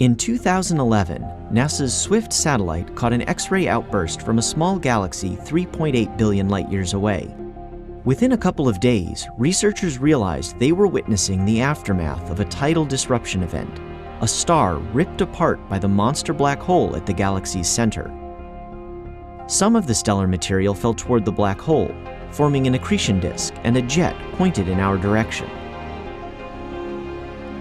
In 2011, NASA's Swift satellite caught an X-ray outburst from a small galaxy 3.8 billion light-years away. Within a couple of days, researchers realized they were witnessing the aftermath of a tidal disruption event, a star ripped apart by the monster black hole at the galaxy's center. Some of the stellar material fell toward the black hole, forming an accretion disk and a jet pointed in our direction.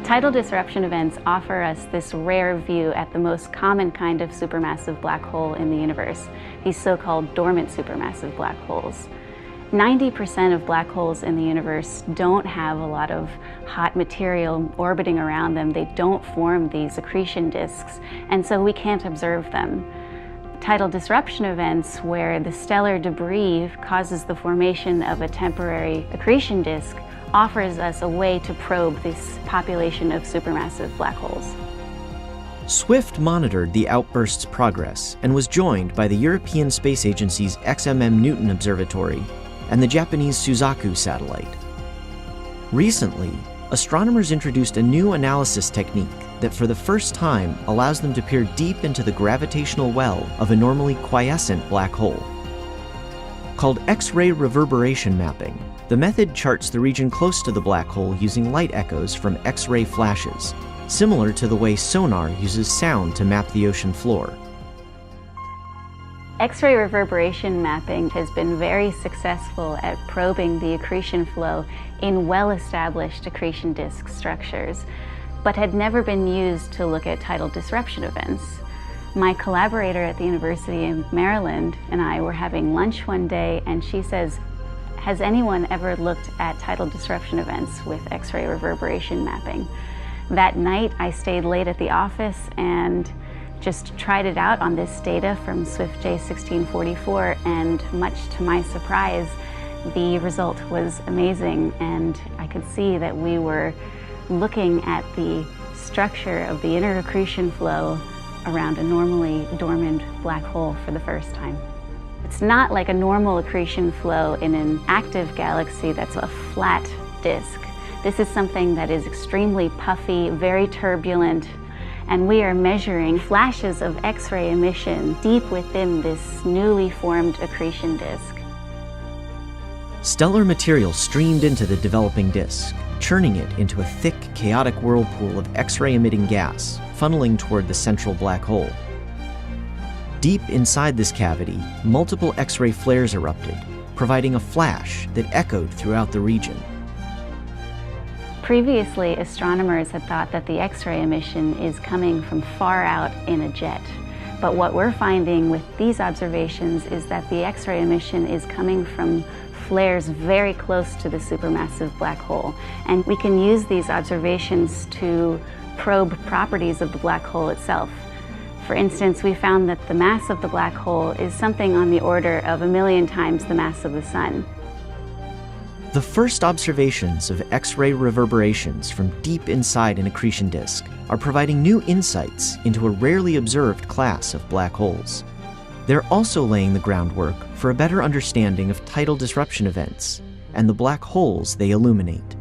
Tidal disruption events offer us this rare view at the most common kind of supermassive black hole in the universe, these so-called dormant supermassive black holes. 90% of black holes in the universe don't have a lot of hot material orbiting around them. They don't form these accretion disks, and so we can't observe them. Tidal disruption events, where the stellar debris causes the formation of a temporary accretion disk, offers us a way to probe this population of supermassive black holes. Swift monitored the outburst's progress and was joined by the European Space Agency's XMM-Newton observatory and the Japanese Suzaku satellite. Recently, astronomers introduced a new analysis technique that for the first time allows them to peer deep into the gravitational well of a normally quiescent black hole. Called X-ray reverberation mapping, the method charts the region close to the black hole using light echoes from X-ray flashes, similar to the way sonar uses sound to map the ocean floor. X-ray reverberation mapping has been very successful at probing the accretion flow in well-established accretion disk structures, but had never been used to look at tidal disruption events. My collaborator at the University of Maryland and I were having lunch one day, and she says, "Has anyone ever looked at tidal disruption events with X-ray reverberation mapping?" That night, I stayed late at the office and just tried it out on this data from Swift J1644, and much to my surprise, the result was amazing, and I could see that we were looking at the structure of the inner accretion flow around a normally dormant black hole for the first time. It's not like a normal accretion flow in an active galaxy that's a flat disk. This is something that is extremely puffy, very turbulent, and we are measuring flashes of X-ray emission deep within this newly formed accretion disk. Stellar material streamed into the developing disk, churning it into a thick, chaotic whirlpool of X-ray emitting gas, funneling toward the central black hole. Deep inside this cavity, multiple X-ray flares erupted, providing a flash that echoed throughout the region. Previously, astronomers had thought that the X-ray emission is coming from far out in a jet. But what we're finding with these observations is that the X-ray emission is coming from flares very close to the supermassive black hole. And we can use these observations to probe properties of the black hole itself. For instance, we found that the mass of the black hole is something on the order of 1 million times the mass of the Sun. The first observations of X-ray reverberations from deep inside an accretion disk are providing new insights into a rarely observed class of black holes. They're also laying the groundwork for a better understanding of tidal disruption events and the black holes they illuminate.